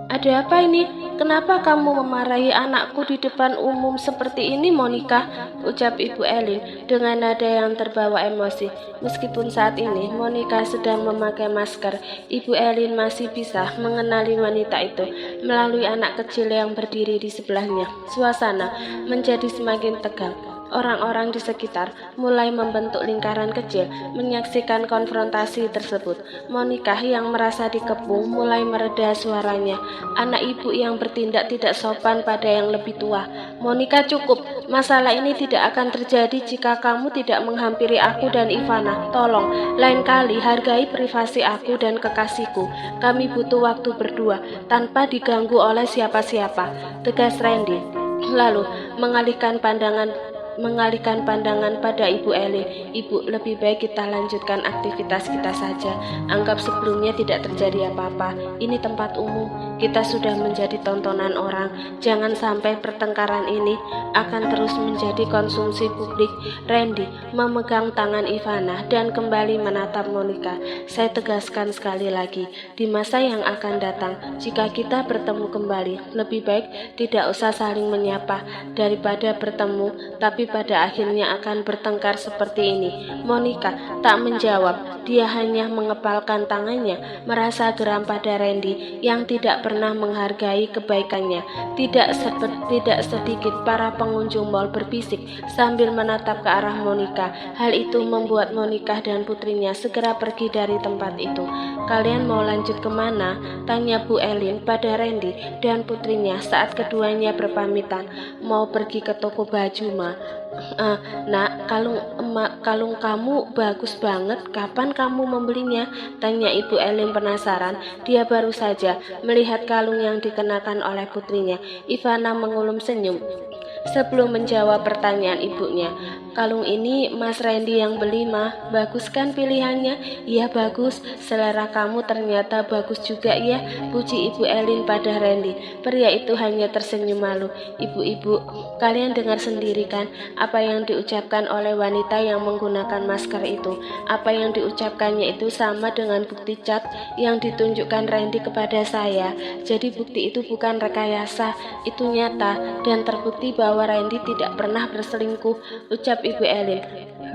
Ada apa ini? Kenapa kamu memarahi anakku di depan umum seperti ini, Monica? Ucap Ibu Elin dengan nada yang terbawa emosi. Meskipun saat ini Monica sedang memakai masker, Ibu Elin masih bisa mengenali wanita itu melalui anak kecil yang berdiri di sebelahnya. Suasana menjadi semakin tegang. Orang-orang di sekitar mulai membentuk lingkaran kecil menyaksikan konfrontasi tersebut. Monica yang merasa dikepung mulai mereda suaranya. Anak ibu yang bertindak tidak sopan pada yang lebih tua. Monica, cukup. Masalah ini tidak akan terjadi jika kamu tidak menghampiri aku dan Ivana. Tolong, lain kali hargai privasi aku dan kekasihku. Kami butuh waktu berdua tanpa diganggu oleh siapa-siapa, tegas Randy. Lalu mengalihkan pandangan pada Ibu Elin. Ibu, lebih baik kita lanjutkan aktivitas kita saja. Anggap sebelumnya tidak terjadi apa-apa. Ini tempat umum. Kita sudah menjadi tontonan orang. Jangan sampai pertengkaran ini akan terus menjadi konsumsi publik. Randy memegang tangan Ivana dan kembali menatap Monica. Saya tegaskan sekali lagi, di masa yang akan datang, jika kita bertemu kembali, lebih baik tidak usah saling menyapa daripada bertemu tapi pada akhirnya akan bertengkar seperti ini. Monica tak menjawab. Dia hanya mengepalkan tangannya, merasa geram pada Randy yang tidak pernah menghargai kebaikannya. Tidak sedikit para pengunjung mal berbisik sambil menatap ke arah Monica. Hal itu membuat Monica dan putrinya segera pergi dari tempat itu. Kalian mau lanjut kemana? Tanya Bu Elin pada Randy dan putrinya saat keduanya berpamitan. Mau pergi ke toko baju, Ma. Nak, kalung kamu bagus banget. Kapan kamu membelinya? Tanya Ibu Elin penasaran. Dia baru saja melihat kalung yang dikenakan oleh putrinya. Ivana mengulum senyum sebelum menjawab pertanyaan ibunya. Kalung ini Mas Randy yang beli, Mah. Bagus kan pilihannya? Iya bagus. Selera kamu ternyata bagus juga ya, puji Ibu Elin pada Randy. Pria itu hanya tersenyum malu. Ibu-ibu, kalian dengar sendiri kan apa yang diucapkan oleh wanita yang menggunakan masker itu. Apa yang diucapkannya itu sama dengan bukti cat yang ditunjukkan Randy kepada saya. Jadi bukti itu bukan rekayasa, itu nyata dan terbukti bahwa Randy tidak pernah berselingkuh, ucap Ibu Elin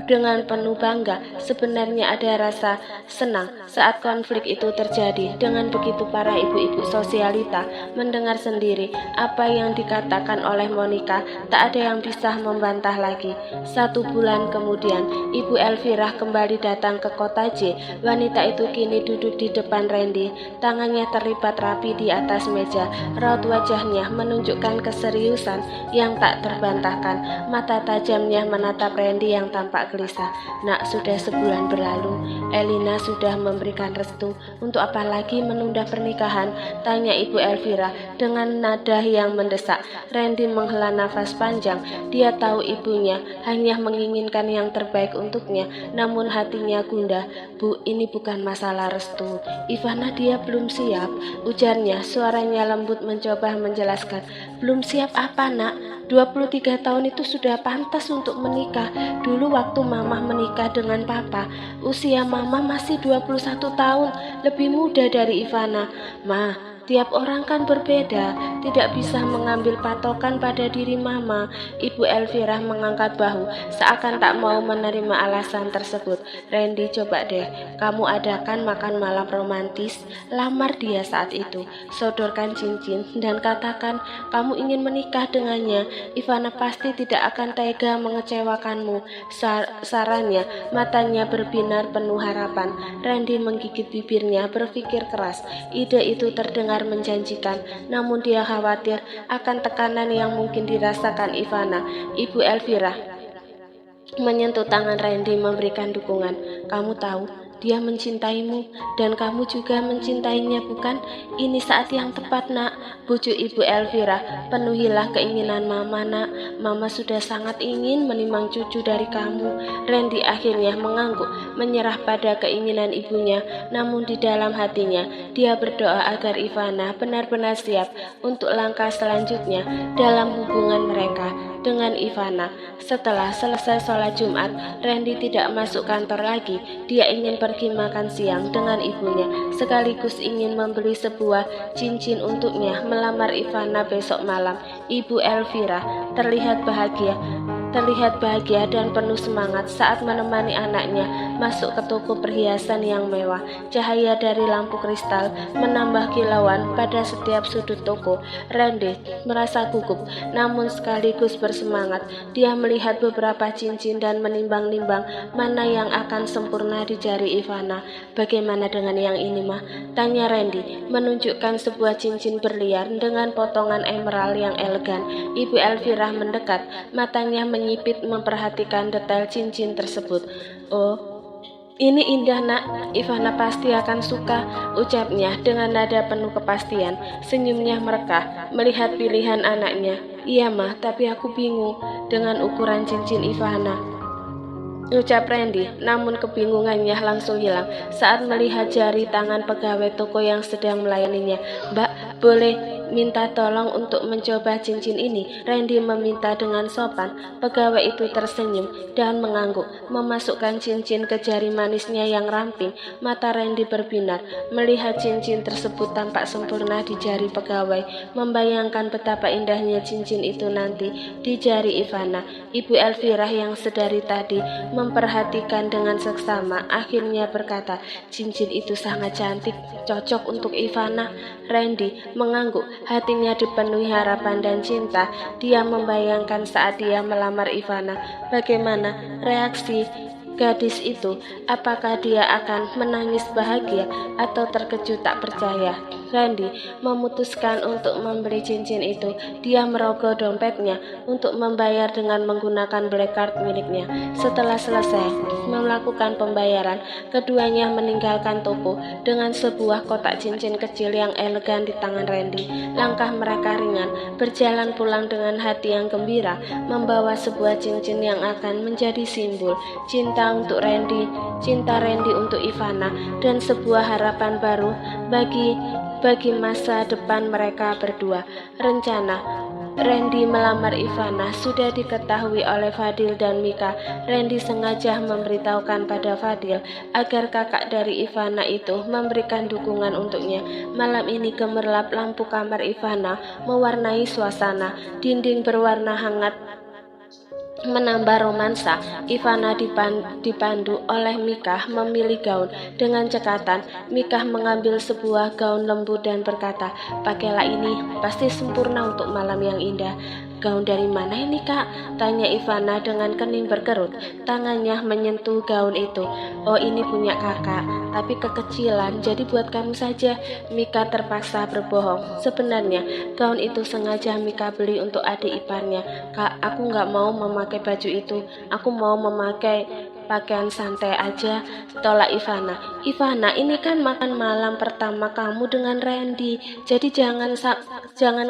dengan penuh bangga. Sebenarnya ada rasa senang saat konflik itu terjadi. Dengan begitu para ibu-ibu sosialita mendengar sendiri apa yang dikatakan oleh Monica. Tak ada yang bisa membantah lagi. 1 bulan kemudian, Ibu Elvira kembali datang ke kota J. Wanita itu kini duduk di depan Randy. Tangannya terlipat rapi di atas meja. Raut wajahnya menunjukkan keseriusan yang tak terbantahkan. Mata tajamnya menatap Randy yang tampak gelisah. Nak, sudah sebulan berlalu. Elina sudah memberikan restu. Untuk apa lagi menunda pernikahan? Tanya Ibu Elvira dengan nada yang mendesak. Randy menghela nafas panjang. Dia tahu ibunya hanya menginginkan yang terbaik untuknya, namun hatinya gundah. Bu, ini bukan masalah restu. Ivana, dia belum siap, ujarnya. Suaranya lembut mencoba menjelaskan. Belum siap apa, Nak? 23 tahun itu sudah pantas untuk menikah. Dulu waktu Mama menikah dengan Papa, usia Mama masih 21 tahun, lebih muda dari Ivana. Ma, tiap orang kan berbeda, tidak bisa mengambil patokan pada diri Mama. Ibu Elvira mengangkat bahu, seakan tak mau menerima alasan tersebut. Randy, coba deh, kamu adakan makan malam romantis, lamar dia saat itu, sodorkan cincin, dan katakan kamu ingin menikah dengannya. Ivana pasti tidak akan tega mengecewakanmu. Sarannya, matanya berbinar penuh harapan. Randy menggigit bibirnya, berpikir keras. Ide itu terdengar menjanjikan, namun dia khawatir akan tekanan yang mungkin dirasakan Ivana. Ibu Elvira menyentuh tangan Randy memberikan dukungan. Kamu tahu, dia mencintaimu dan kamu juga mencintainya, bukan? Ini saat yang tepat, Nak. Bujuk Ibu Elvira. Penuhilah keinginan Mama, Nak. Mama sudah sangat ingin menimang cucu dari kamu. Randy akhirnya mengangguk, menyerah pada keinginan ibunya. Namun di dalam hatinya, dia berdoa agar Ivana benar-benar siap untuk langkah selanjutnya dalam hubungan mereka. dengan Ivana. Setelah selesai sholat Jumat, Randy tidak masuk kantor lagi. Dia ingin pergi makan siang dengan ibunya, sekaligus ingin membeli sebuah cincin untuknya melamar Ivana besok malam. Ibu Elvira terlihat bahagia dan penuh semangat saat menemani anaknya masuk ke toko perhiasan yang mewah. Cahaya dari lampu kristal menambah kilauan pada setiap sudut toko. Randy merasa gugup namun sekaligus bersemangat. Dia melihat beberapa cincin dan menimbang-nimbang mana yang akan sempurna di jari Ivana. "Bagaimana dengan yang ini, mah?" tanya Randy, menunjukkan sebuah cincin berlian dengan potongan emerald yang elegan. Ibu Elvira mendekat, matanya menyipit memperhatikan detail cincin tersebut. "Oh, ini indah, nak. Ivana pasti akan suka," ucapnya dengan nada penuh kepastian. Senyumnya merekah melihat pilihan anaknya. "Iya, mah, tapi aku bingung dengan ukuran cincin Ivana," ucap Randy, namun kebingungannya langsung hilang saat melihat jari tangan pegawai toko yang sedang melayaninya. "Mbak, boleh minta tolong untuk mencoba cincin ini?" Randy meminta dengan sopan. Pegawai itu tersenyum dan mengangguk, memasukkan cincin ke jari manisnya yang ramping. Mata Randy berbinar melihat cincin tersebut tampak sempurna di jari pegawai, membayangkan betapa indahnya cincin itu nanti di jari Ivana. Ibu Elvira yang sedari tadi memperhatikan dengan seksama akhirnya berkata, "Cincin itu sangat cantik, cocok untuk Ivana." Randy mengangguk, hatinya dipenuhi harapan dan cinta. Dia membayangkan saat dia melamar Ivana, bagaimana reaksi gadis itu. Apakah dia akan menangis bahagia atau terkejut tak percaya? Randy memutuskan untuk membeli cincin itu. Dia merogoh dompetnya untuk membayar dengan menggunakan black card miliknya. Setelah selesai melakukan pembayaran, keduanya meninggalkan toko dengan sebuah kotak cincin kecil yang elegan di tangan Randy. Langkah mereka ringan, berjalan pulang dengan hati yang gembira, membawa sebuah cincin yang akan menjadi simbol cinta untuk Randy, cinta Randy untuk Ivana, dan sebuah harapan baru bagi masa depan mereka berdua. Rencana Randy melamar Ivana sudah diketahui oleh Fadil dan Mika. Randy sengaja memberitahukan pada Fadil agar kakak dari Ivana itu memberikan dukungan untuknya. Malam ini gemerlap lampu kamar Ivana mewarnai suasana. Dinding berwarna hangat menambah romansa. Ivana dipandu oleh Mika memilih gaun dengan cekatan. Mika mengambil sebuah gaun lembut dan berkata, "Pakailah ini, pasti sempurna untuk malam yang indah." "Gaun dari mana ini, Kak?" tanya Ivana dengan kening berkerut. Tangannya menyentuh gaun itu. "Oh, ini punya kakak, tapi kekecilan, jadi buat kamu saja." Mika terpaksa berbohong. Sebenarnya gaun itu sengaja Mika beli untuk adik iparnya. "Kak, aku nggak mau memakai baju itu. Aku mau memakai pakaian santai aja," tolak Ivana. "Ivana, ini kan makan malam pertama kamu dengan Randy, jadi jangan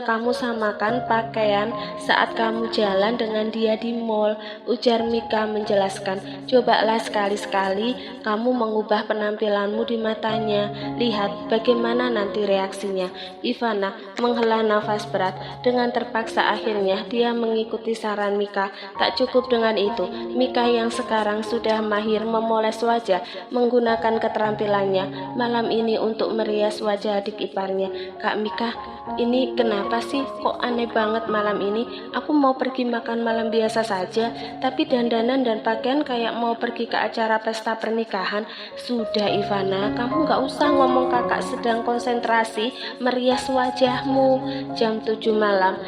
kamu samakan pakaian saat kamu jalan dengan dia di mall," ujar Mika menjelaskan. "Cobalah sekali-sekali kamu mengubah penampilanmu di matanya. Lihat bagaimana nanti reaksinya." Ivana menghela nafas berat. Dengan terpaksa akhirnya dia mengikuti saran Mika. Tak cukup dengan itu, Mika yang sekarang sudah mahir memoles wajah menggunakan keterampilannya malam ini untuk merias wajah adik iparnya. "Kak Mika, ini kenapa sih kok aneh banget malam ini? Aku mau pergi makan malam biasa saja, tapi dandanan dan pakaian kayak mau pergi ke acara pesta pernikahan." "Sudah Ivana, kamu gak usah ngomong, kakak sedang konsentrasi merias wajahmu." Jam 7 malam,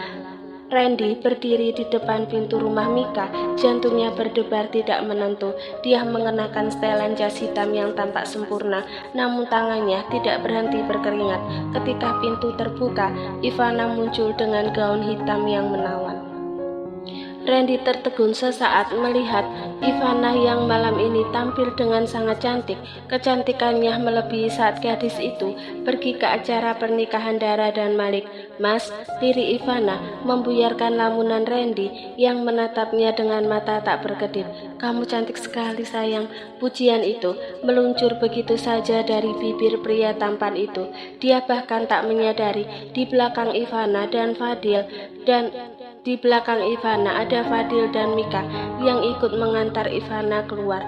Randy berdiri di depan pintu rumah Mika. Jantungnya berdebar tidak menentu. Dia mengenakan setelan jas hitam yang tampak sempurna, namun tangannya tidak berhenti berkeringat. Ketika pintu terbuka, Ivana muncul dengan gaun hitam yang menawan. Randy tertegun sesaat melihat Ivana yang malam ini tampil dengan sangat cantik. Kecantikannya melebihi saat gadis itu pergi ke acara pernikahan Dara dan Malik. "Mas," lirik Ivana membuyarkan lamunan Randy yang menatapnya dengan mata tak berkedip. "Kamu cantik sekali, sayang." Pujian itu meluncur begitu saja dari bibir pria tampan itu. Dia bahkan tak menyadari di belakang Ivana dan Fadil dan Di belakang Ivana ada Fadil dan Mika yang ikut mengantar Ivana keluar.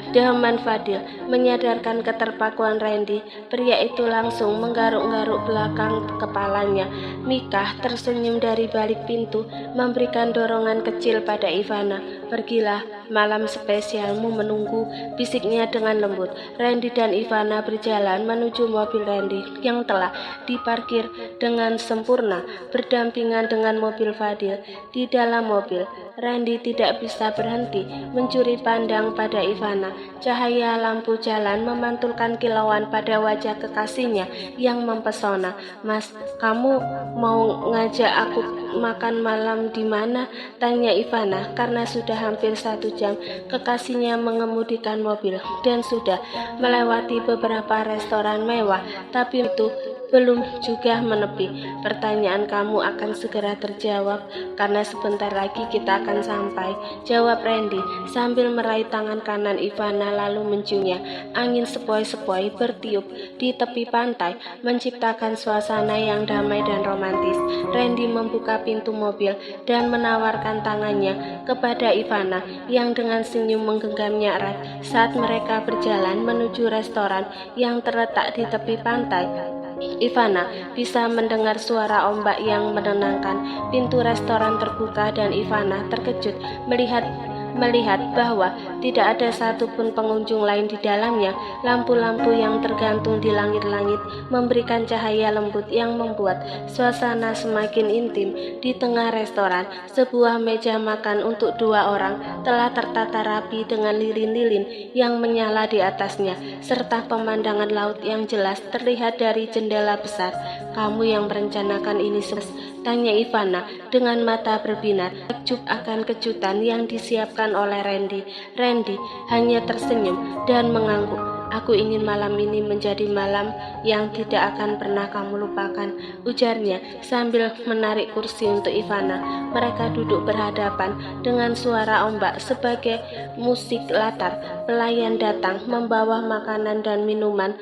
Deheman Fadil menyadarkan keterpakuan Randy. Pria itu langsung menggaruk-garuk belakang kepalanya. Mika tersenyum dari balik pintu, memberikan dorongan kecil pada Ivana. "Pergilah, malam spesialmu menunggu," bisiknya dengan lembut. Randy dan Ivana berjalan menuju mobil Randy yang telah diparkir dengan sempurna berdampingan dengan mobil Fadil. Di dalam mobil, Randy tidak bisa berhenti mencuri pandang pada Ivana. Cahaya lampu jalan memantulkan kilauan pada wajah kekasihnya yang mempesona. "Mas, kamu mau ngajak aku makan malam di mana?" tanya Ivana karena sudah hampir 1 jam kekasihnya mengemudikan mobil dan sudah melewati beberapa restoran mewah, tapi itu belum juga menepi. "Pertanyaan kamu akan segera terjawab karena sebentar lagi kita akan sampai," jawab Randy sambil meraih tangan kanan Ivana lalu menciumnya. Angin sepoi-sepoi bertiup di tepi pantai menciptakan suasana yang damai dan romantis. Randy membuka pintu mobil dan menawarkan tangannya kepada Ivana yang dengan senyum menggenggamnya erat. Saat mereka berjalan menuju restoran yang terletak di tepi pantai, Ivana bisa mendengar suara ombak yang menenangkan. Pintu restoran terbuka dan Ivana terkejut melihat bahwa tidak ada satupun pengunjung lain di dalamnya. Lampu-lampu yang tergantung di langit-langit memberikan cahaya lembut yang membuat suasana semakin intim. Di tengah restoran, sebuah meja makan untuk 2 orang telah tertata rapi dengan lilin-lilin yang menyala di atasnya, serta pemandangan laut yang jelas terlihat dari jendela besar. "Kamu yang merencanakan ini tanya Ivana dengan mata berbinar, takjub akan kejutan yang disiapkan oleh Randy. Randy hanya tersenyum dan mengangguk. "Aku ingin malam ini menjadi malam yang tidak akan pernah kamu lupakan," ujarnya sambil menarik kursi untuk Ivana. Mereka duduk berhadapan dengan suara ombak sebagai musik latar. Pelayan datang membawa makanan dan minuman.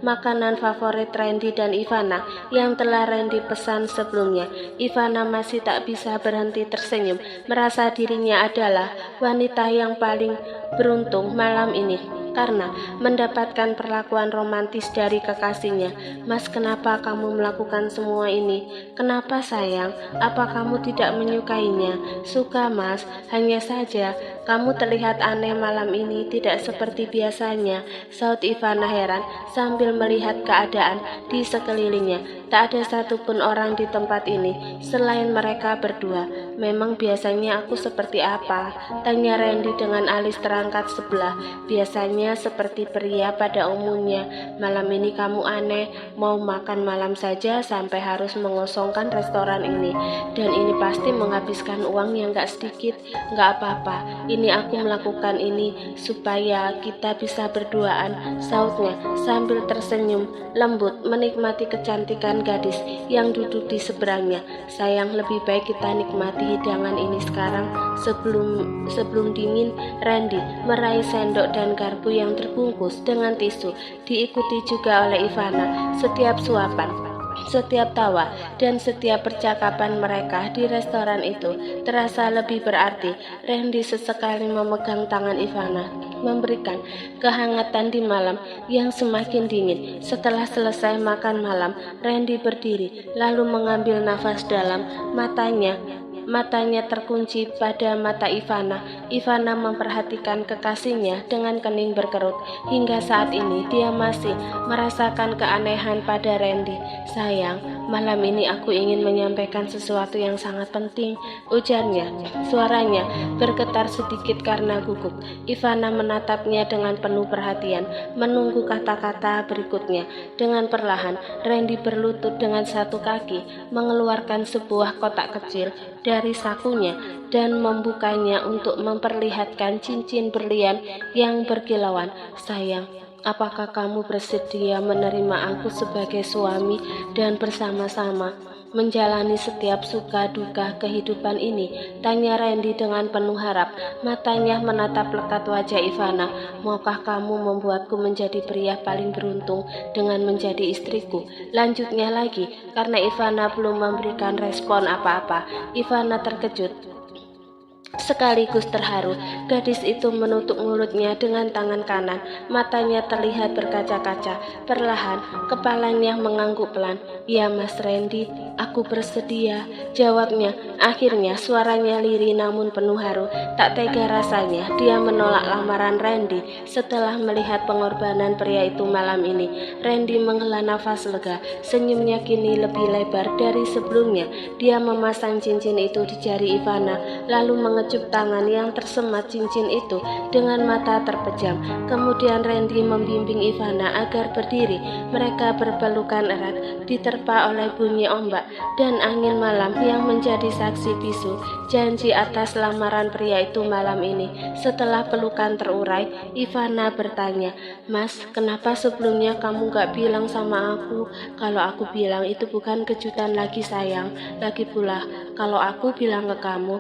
Makanan favorit Randy dan Ivana yang telah Randy pesan sebelumnya. Ivana masih tak bisa berhenti tersenyum, merasa dirinya adalah wanita yang paling beruntung malam ini karena mendapatkan perlakuan romantis dari kekasihnya. "Mas, kenapa kamu melakukan semua ini?" "Kenapa sayang? Apa kamu tidak menyukainya?" "Suka Mas, hanya saja kamu terlihat aneh malam ini, tidak seperti biasanya," saut Ivana heran sambil melihat keadaan di sekelilingnya. Tak ada satupun orang di tempat ini selain mereka berdua. "Memang biasanya aku seperti apa?" tanya Randy dengan alis terangkat sebelah. "Biasanya seperti pria pada umumnya. Malam ini kamu aneh, mau makan malam saja sampai harus mengosongkan restoran ini. Dan ini pasti menghabiskan uang yang gak sedikit." "Gak apa-apa, ini aku melakukan ini supaya kita bisa berduaan," sautnya sambil tersenyum lembut menikmati kecantikan gadis yang duduk di seberangnya. "Sayang, lebih baik kita nikmati hidangan ini sekarang sebelum dingin." Randy meraih sendok dan garpu yang terbungkus dengan tisu, diikuti juga oleh Ivana. Setiap suapan, setiap tawa, dan setiap percakapan mereka di restoran itu terasa lebih berarti. Randy sesekali memegang tangan Ivana, memberikan kehangatan di malam yang semakin dingin. Setelah selesai makan malam, Randy berdiri lalu mengambil nafas dalam. Matanya terkunci pada mata Ivana. Ivana memperhatikan kekasihnya dengan kening berkerut. Hingga saat ini dia masih merasakan keanehan pada Randy. "Sayang, malam ini aku ingin menyampaikan sesuatu yang sangat penting," ujarnya. Suaranya bergetar sedikit karena gugup. Ivana menatapnya dengan penuh perhatian, menunggu kata-kata berikutnya. Dengan perlahan, Randy berlutut dengan satu kaki, mengeluarkan sebuah kotak kecil dari sakunya dan membukanya untuk memperlihatkan cincin berlian yang berkilauan. "Sayang, apakah kamu bersedia menerima aku sebagai suami dan bersama-sama menjalani setiap suka duka kehidupan ini? Tanya Randy dengan penuh harap. Matanya menatap lekat wajah Ivana. Maukah kamu membuatku menjadi pria paling beruntung dengan menjadi istriku? Lanjutnya lagi, karena Ivana belum memberikan respon apa-apa. Ivana terkejut sekaligus terharu. Gadis itu menutup mulutnya dengan tangan kanan. Matanya terlihat berkaca-kaca. Perlahan, kepalanya mengangguk pelan. "Ya Mas Randy, aku bersedia," jawabnya. Akhirnya suaranya lirih namun penuh haru. Tak tega rasanya dia menolak lamaran Randy setelah melihat pengorbanan pria itu malam ini. Randy menghela nafas lega. Senyumnya kini lebih lebar dari sebelumnya. Dia memasang cincin itu di jari Ivana, lalu mengecup tangan yang tersemat cincin itu dengan mata terpejam. Kemudian Randy membimbing Ivana agar berdiri. Mereka berpelukan erat, diterpa oleh bunyi ombak dan angin malam yang menjadi saksi bisu janji atas lamaran pria itu malam ini. Setelah pelukan terurai, Ivana bertanya, "Mas, kenapa sebelumnya kamu gak bilang sama aku? Kalau aku bilang itu bukan kejutan lagi sayang. Lagi pula, kalau aku bilang ke kamu,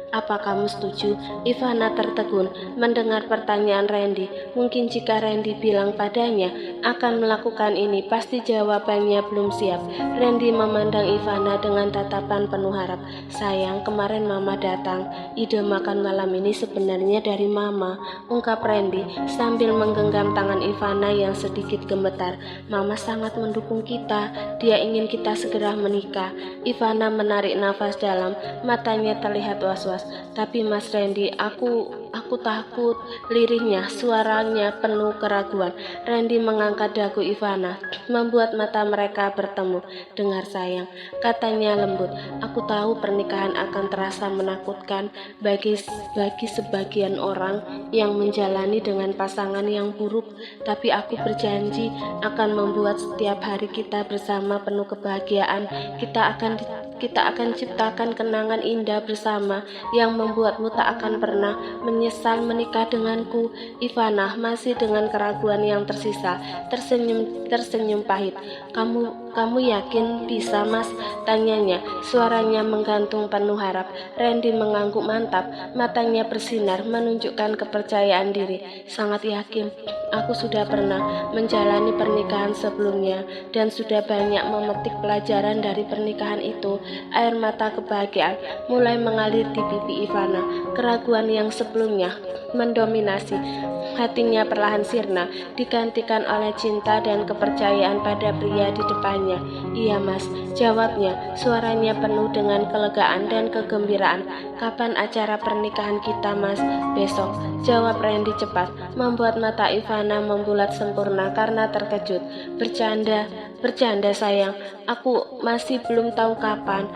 apa kamu setuju?" Ivana tertegun mendengar pertanyaan Randy. Mungkin jika Randy bilang padanya akan melakukan ini, pasti jawabannya belum siap. Randy memandang Ivana dengan tatapan penuh harap. "Sayang, kemarin Mama datang. Ide makan malam ini sebenarnya dari Mama," ungkap Randy sambil menggenggam tangan Ivana yang sedikit gemetar. "Mama sangat mendukung kita. Dia ingin kita segera menikah." Ivana menarik nafas dalam, matanya terlihat was-was. "Tapi Mas Randy, aku takut," lirihnya, suaranya penuh keraguan. Randy mengangkat dagu Ivana, membuat mata mereka bertemu. "Dengar sayang," katanya lembut, "aku tahu pernikahan akan terasa menakutkan bagi sebagian orang yang menjalani dengan pasangan yang buruk, tapi aku berjanji akan membuat setiap hari kita bersama penuh kebahagiaan. Kita akan ciptakan kenangan indah bersama yang membuatmu tak akan pernah menyesal menikah denganku." Ivana masih dengan keraguan yang tersisa tersenyum pahit. Kamu yakin bisa, Mas?" tanyanya. Suaranya menggantung penuh harap. Randy mengangguk mantap, matanya bersinar menunjukkan kepercayaan diri. "Sangat yakin. Aku sudah pernah menjalani pernikahan sebelumnya dan sudah banyak memetik pelajaran dari pernikahan itu." Air mata kebahagiaan mulai mengalir di pipi Ivana. Keraguan yang sebelumnya mendominasi hatinya perlahan sirna, digantikan oleh cinta dan kepercayaan pada pria di depannya. "Iya Mas," jawabnya, suaranya penuh dengan kelegaan dan kegembiraan. "Kapan acara pernikahan kita Mas?" "Besok," jawab Randy cepat, membuat mata Ivana membulat sempurna karena terkejut. Bercanda sayang, aku masih belum tahu kapan.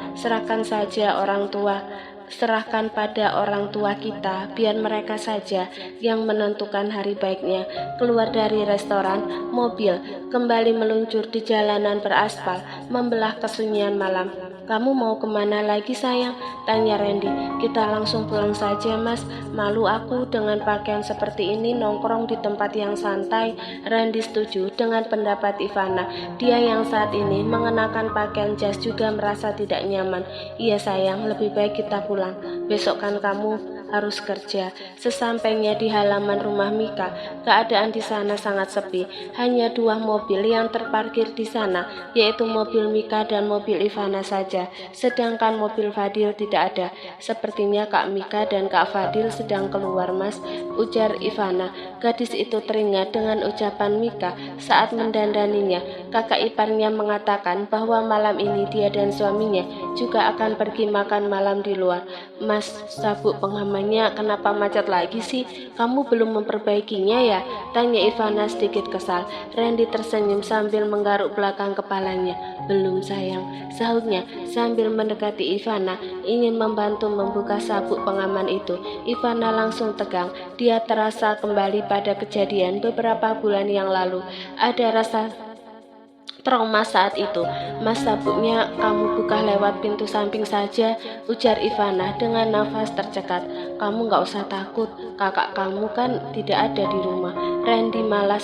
Serahkan pada orang tua kita, biar mereka saja yang menentukan hari baiknya." Keluar dari restoran, mobil kembali meluncur di jalanan beraspal, membelah kesunyian malam. "Kamu mau kemana lagi sayang?" tanya Randy. "Kita langsung pulang saja Mas, malu aku dengan pakaian seperti ini nongkrong di tempat yang santai." Randy setuju dengan pendapat Ivana. Dia yang saat ini mengenakan pakaian jas juga merasa tidak nyaman. "Iya sayang, lebih baik kita pulang. Besok kan kamu harus kerja." Sesampainya di halaman rumah Mika, keadaan di sana sangat sepi. Hanya dua mobil yang terparkir di sana, yaitu mobil Mika dan mobil Ivana saja. Sedangkan mobil Fadil tidak ada. "Sepertinya Kak Mika dan Kak Fadil sedang keluar Mas," ujar Ivana. Gadis itu teringat dengan ucapan Mika saat mendandaninya. Kakak iparnya mengatakan bahwa malam ini dia dan suaminya juga akan pergi makan malam di luar. "Mas, sabuk pengamannya kenapa macet lagi sih? Kamu belum memperbaikinya ya?" tanya Ivana sedikit kesal. Randy tersenyum sambil menggaruk belakang kepalanya. "Belum sayang," sahutnya sambil mendekati Ivana, ingin membantu membuka sabuk pengaman itu. Ivana langsung tegang. Dia terasa kembali pada kejadian beberapa bulan yang lalu. Ada rasa trauma saat itu. "Mas, sabuknya kamu buka lewat pintu samping saja," ujar Ivana dengan nafas tercekat. "Kamu gak usah takut, kakak kamu kan tidak ada di rumah." Randy malas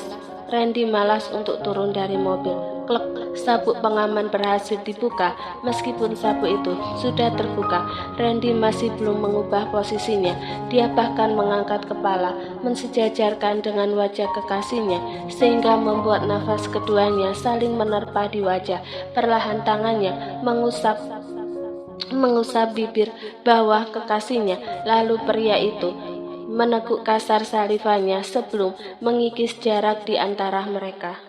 Randy malas untuk turun dari mobil. Klek, sabuk pengaman berhasil dibuka. Meskipun sabuk itu sudah terbuka, Randy masih belum mengubah posisinya. Dia bahkan mengangkat kepala, mensejajarkan dengan wajah kekasihnya, sehingga membuat nafas keduanya saling menerpa di wajah. Perlahan tangannya mengusap bibir bawah kekasihnya, lalu pria itu meneguk kasar salivannya sebelum mengikis jarak di antara mereka.